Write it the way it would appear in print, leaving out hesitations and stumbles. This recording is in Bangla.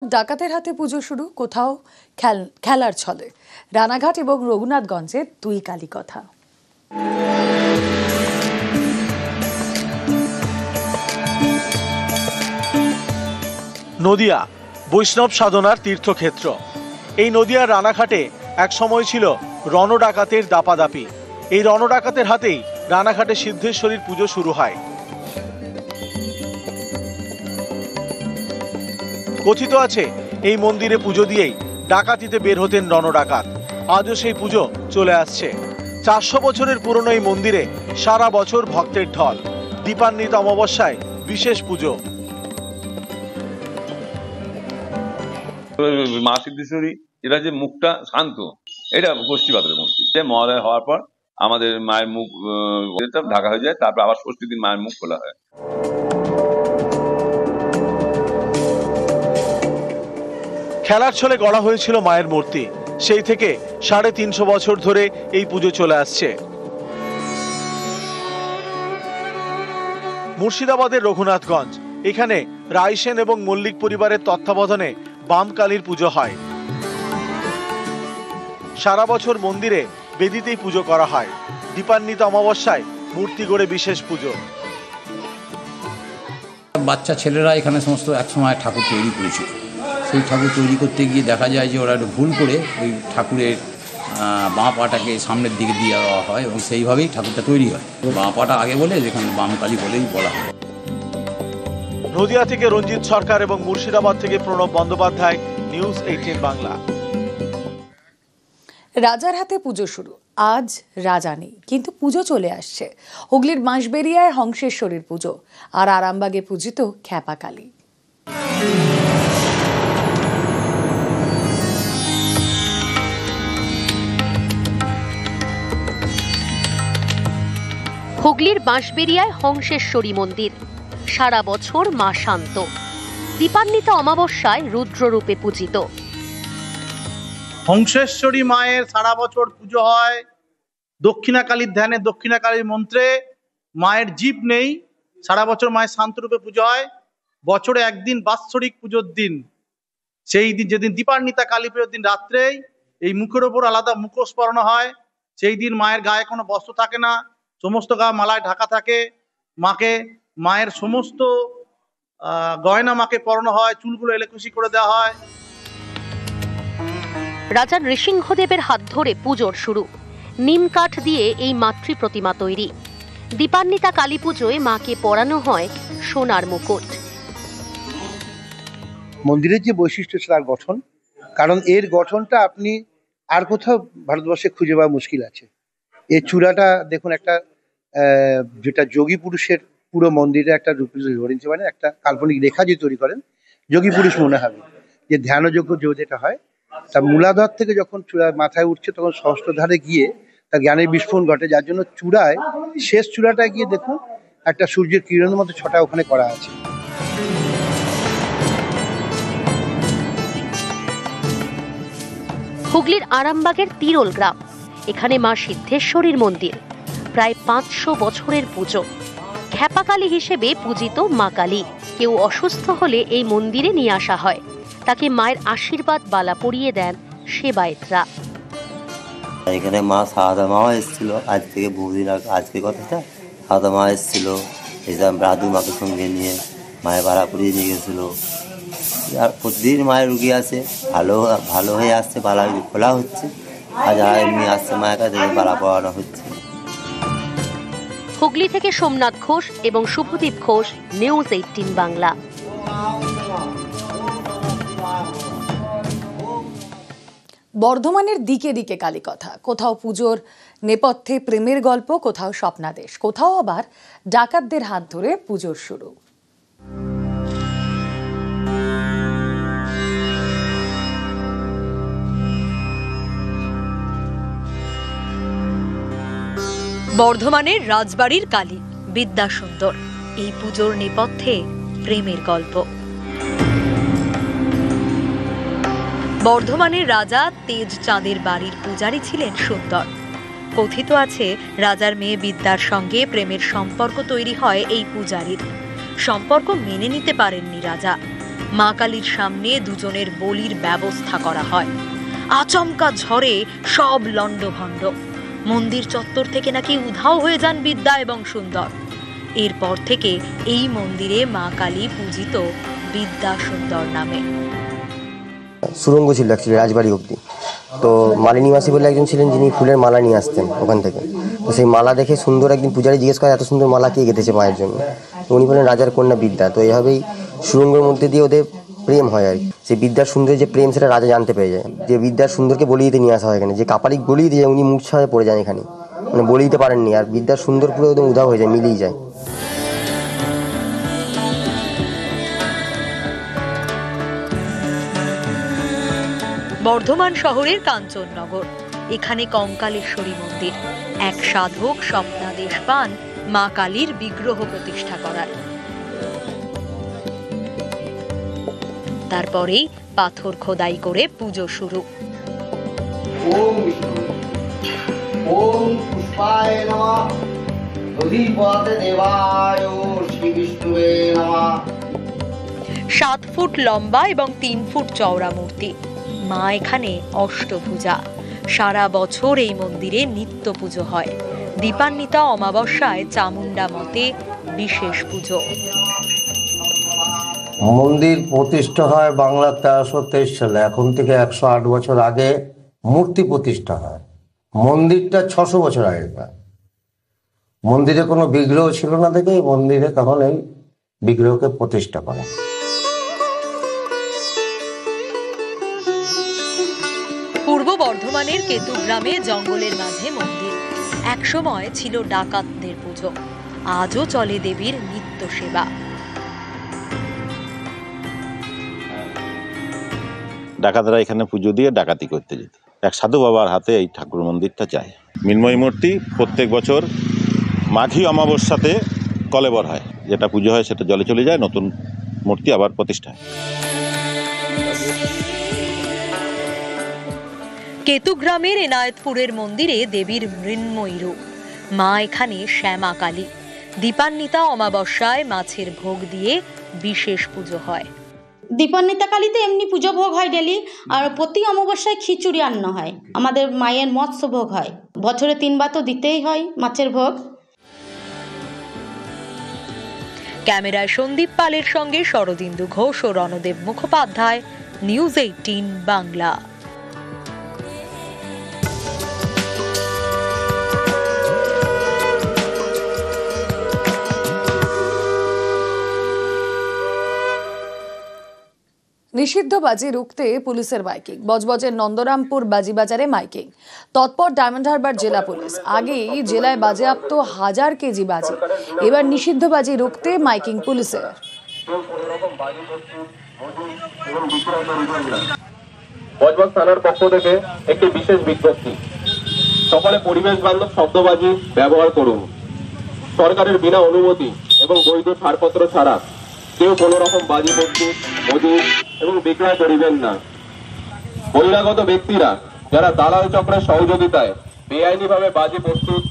ডাকাতের হাতে পুজো শুরু, কোথাও খেলার ছলে। রানাঘাট এবং রঘুনাথগঞ্জের দুই কালী কথা। নদিয়া বৈষ্ণব সাধনার তীর্থক্ষেত্র। এই নদিয়ার রানাঘাটে এক সময় ছিল রণডাকাতের দাপাদাপি। এই রণডাকাতের হাতেই রানাঘাটে সিদ্ধেশ্বরীর পুজো শুরু হয়। কথিত আছে এই মন্দিরে পুজো দিয়েই ডাকাতিতে বের হতেন রণডাকাত। আজও সেই পুজো চলে আসছে। 400 বছরের পুরনো এই মন্দিরে সারা বছর ভক্তের ঢল। দীপান্বিত অমাবস্যায় বিশেষ পুজো। মা সিদ্ধেশ্বরী এটা যে মুখটা শান্ত, এটা ষষ্ঠী পাথরের মূর্তি। মহালয়া হওয়ার পর আমাদের মায়ের মুখ ঢাকা হয়ে যায়, তারপর আবার ষষ্ঠীর দিন মায়ের মুখ খোলা হয়। খেলার ছলে গড়া হয়েছিল মায়ের মূর্তি। সেই থেকে 350 বছর ধরে এই পুজো চলে আসছে। মুর্শিদাবাদের রঘুনাথগঞ্জ, এখানে রায়সেন এবং মল্লিক পরিবারের তত্ত্বাবধানে বাম কালীর পুজো হয়। সারা বছর মন্দিরে বেদিতেই পুজো করা হয়। দীপান্বিত অমাবস্যায় মূর্তি গড়ে বিশেষ পুজো। বাচ্চা ছেলেরা এখানে সমস্ত একসময় ঠাকুর তৈরি করেছিল। সেই ঠাকুর তৈরি করতে গিয়ে দেখা যায় যে ওরা একটু ভুল করে ওই ঠাকুরের বাঁ পাটাকে সামনের দিকে দিয়ে দেওয়া হয় এবং সেইভাবেই ঠাকুরটা তৈরি হয়। বাঁ পাটা আগে বলে যেখানে বাম কালী বলেই বলা হয়। নদিয়া থেকে রঞ্জিত সরকার এবং মুর্শিদাবাদ থেকে প্রণব বন্দ্যোপাধ্যায়, নিউজ 18 বাংলা। রাজার হাতে পুজো শুরু। আজ রাজা নেই, কিন্তু পুজো চলে আসছে। হুগলির বাঁশবেড়িয়ায় হংসেশ্বরীর পুজো, আর আরামবাগে পূজিত খ্যাপা কালী। হুগলির বাঁশবেড়িয়ায় হংসেশ্বরী মন্দির। সারা বছর মা শান্ত, দীপান্বিত অমাবস্যায় রুদ্ররূপে পূজিত। হংসেশ্বরী মায়ের সারা বছর পুজো হয়। দক্ষিণাকালীর ধ্যানে, দক্ষিণাকালীর মন্ত্রে মায়ের জীব নেই। সারা বছর মায়ের শান্তরূপে পুজো হয়। বছরে একদিন বাৎসরিক পুজোর দিন, সেই দিন যেদিন দীপান্বিতা কালী পুজোর দিন রাত্রেই এই মুখের ওপর আলাদা মুখোশ পরানো হয়। সেই দিন মায়ের গায়ে কোনো বস্ত্র থাকে না, সমস্ত গা মালায় ঢাকা থাকে। মায়ের সমস্ত গয়না মাকে পরানো হয়, চুলগুলো এলেকুশি করে দেওয়া হয়। রাজা নৃসিংহদেবের হাত ধরে পুজোর শুরু। নিম কাঠ দিয়ে এই মাতৃ প্রতিমা তৈরি। দীপান্বিতা কালী পুজোয় মাকে পরানো হয় সোনার মুকুট। মন্দিরের যে বৈশিষ্ট্য তার গঠন, কারণ এর গঠনটা আপনি আর কোথাও ভারতবর্ষে খুঁজে পাওয়া মুশকিল আছে। এর চূড়াটা দেখুন, একটা যেটা যোগী পুরুষের পুরো মন্দিরে একটা রূপ ধরে নিতে পারেন, একটা কাল্পনিক রেখা যে তৈরি করেন যোগী পুরুষ মনে হবে। যে ধ্যানযোগ্য যেটা হয়, তা মূলাধার থেকে যখন চূড়া মাথায় উঠছে তখন সহস্রধারে গিয়ে তার জ্ঞানের বিস্ফোরণ ঘটে, যার জন্য চূড়ায় শেষ চূড়াটায় গিয়ে দেখুন একটা সূর্যের কিরণের মতো ছটা ওখানে করা আছে। হুগলির আরামবাগের তিরোল গ্রাম, এখানে মা সিদ্ধেশ্বরীর মন্দির। প্রায় 500 বছরের পুজো। খ্যাপাকালী হিসেবে পূজিত মা কালী। কেউ অসুস্থ হলে এই মন্দিরে নিয়ে আসা হয়। তাকে মায়ের আশীর্বাদ বালা পরিয়ে দেন সেবায়েতরা। এখানে মা সারদা মাও এসেছিল আজ থেকে বহুদিন আগে। আজকে কথাটা সারদা মা এসেছিল, এসব রাধু মাকে সঙ্গে নিয়ে মায়ের বাড়া পরিয়ে নিয়ে গেছিল। আর প্রতিদিন মায়ের রুগী আসে, ভালো হয়ে আসছে, বালা খোলা হচ্ছে। আর যারা এমনি আসছে মায়ের কাছে বালা পড়ানো হচ্ছে। হুগলি থেকে সোমনাথ ঘোষ এবং শুভদীপ ঘোষ, নিউজ 18 বাংলা। বর্ধমানের দিকে দিকে কালী কথা। কোথাও পুজোর নেপথ্যে প্রেমের গল্প, কোথাও স্বপ্নাদেশ, কোথাও আবার ডাকাতদের হাত ধরে পুজোর শুরু। বর্ধমানের রাজবাড়ির কালী বিদ্যাসুন্দর। এই পুজোর নেপথ্যে প্রেমের গল্প। বর্ধমানের রাজা তেজচাঁদের বাড়ির পূজারী ছিলেন সুন্দর। কথিত আছে রাজার মেয়ে বিদ্যার সঙ্গে প্রেমের সম্পর্ক তৈরি হয় এই পূজারীর। সম্পর্ক মেনে নিতে পারেননি রাজা। মা কালীর সামনে দুজনের বলির ব্যবস্থা করা হয়। আচমকা ঝড়ে সব লণ্ডভণ্ড। মন্দির চত্বর থেকে নাকি উধাও হয়ে যান বিদ্যা এবং সুন্দর। এরপর থেকে এই মন্দিরে মা কালী পূজিত বিদ্যা সুন্দর নামে। সুরঙ্গ ছিল অ্যাকচুয়ালি রাজবাড়ি অব্দি। তো মালিনী মাসি বলে একজন ছিলেন যিনি ফুলের মালা নিয়ে আসতেন ওখান থেকে। তো সেই মালা দেখে সুন্দর একদিন পূজারি জিজ্ঞেস করে এত সুন্দর মালা কে গেঁথেছে মায়ের জন্য। তো উনি বলেন রাজার কন্যা বিদ্যা। তো এইভাবেই সুরঙ্গের মধ্যে দিয়ে ওদের প্রেম হয় আর কি। সেই বিদ্যার সুন্দরের যে প্রেম সেটা রাজা জানতে পেরে যায়। যে বিদ্যার সুন্দরকে বলি দিতে নিয়ে আসা হয় এখানে, যে কাপালিক বলি দিয়ে উনি মূর্ছা হয়ে পড়ে যান এখানে, মানে বলি দিতে পারেননি। আর বিদ্যার সুন্দর পুরো একদম উধাও হয়ে যায়, মিলিয়ে যায়। বর্ধমান শহরের কাঞ্চননগর, এখানে কঙ্কালেশ্বরী মন্দির। এক সাধক স্বপ্নাদেশ পান মা কালীর বিগ্রহ প্রতিষ্ঠা করার। তারপরেই পাথর খোদাই করে পুজো শুরু। ওম বিষ্ণু, ওম পুষ্পায় নমঃ, দধিপতে দেবায় শ্রী বিষ্ণুবে নমঃ। 7 ফুট লম্বা এবং 3 ফুট চওড়া মূর্তি। মা এখানে অষ্টভুজা। সারা বছর এই মন্দিরে নিত্য পুজো হয়। দীপান্বিতা অমাবস্যায় চামুন্ডা মতে বিশেষ পুজো। মন্দির প্রতিষ্ঠা হয় বাংলা 1323 সালে। এখন থেকে 108 বছর আগে মূর্তি প্রতিষ্ঠা হয়। মন্দিরটা 600 বছর আগেকার। মন্দিরে কোনো বিগ্রহ ছিল না দেখে এই মন্দিরে তখন এই বিগ্রহকে প্রতিষ্ঠা করা। পূর্ব বর্ধমানের কেতুগ্রামে জঙ্গলের মাঝে মন্দির। একসময় ছিল ডাকাতদের পুজো। আজও চলে দেবীর নিত্য সেবা। ডাকাতরা এখানে পুজো দিয়ে ডাকাতি করতে যেত। এক সাধু বাবার হাতে এই ঠাকুর মন্দিরটা চাই। মৃন্ময়ী মূর্তি প্রত্যেক বছর মাঘী অমাবস্যাতে কলেবর হয়, যেটা পুজো হয় সেটা জলে চলে যায়, নতুন মূর্তি আবার প্রতিষ্ঠা হয়। কেতুগ্রামের এনায়েতপুরের মন্দিরে দেবীর মৃন্ময়ী রূপ। মা এখানে শ্যামা কালী। দীপান্বিতা অমাবস্যায় মাছের ভোগ দিয়ে বিশেষ পুজো হয়। দীপান্বিতা কালীতে এমনি পুজো ভোগ হয় ডেলি, আর প্রতি অমাবস্যায় খিচুড়ি আনা হয়। আমাদের মায়ের মৎস্য ভোগ হয়, বছরে 3 বার তো দিতেই হয় মাছের ভোগ। ক্যামেরায় সন্দীপ পালের সঙ্গে শরদিন্দু ঘোষ ও রণদেব মুখোপাধ্যায়, নিউজ 18 বাংলা। নিষিদ্ধ বাজি রুখতে পুলিশের মাইকিং। বজবজের নন্দরামপুর বাজিবাজারে মাইকিং। তৎপর ডায়মন্ড হারবার জেলা পুলিশ। আগেই জেলায় বাজেয়াপ্ত 1000 কেজি বাজি। এবার নিষিদ্ধ বাজি রুখতে মাইকিং পুলিশের। বজবজ থানার পক্ষ থেকে একটি বিশেষ বিজ্ঞপ্তি। সকলে পরিবেশ বান্ধব শব্দবাজি ব্যবহার করুন। সরকারের বিনা অনুমতি এবং বৈধ ছাড়পত্র ছাড়া কেউ কোনো রকম বাজি প্রস্তুত, মজুত এবং বিক্রয় করিবেন না। বহিরাগত ব্যক্তিরা যারা দালাল চক্রের সহযোগিতায় বেআইনিভাবে বাজি প্রস্তুত,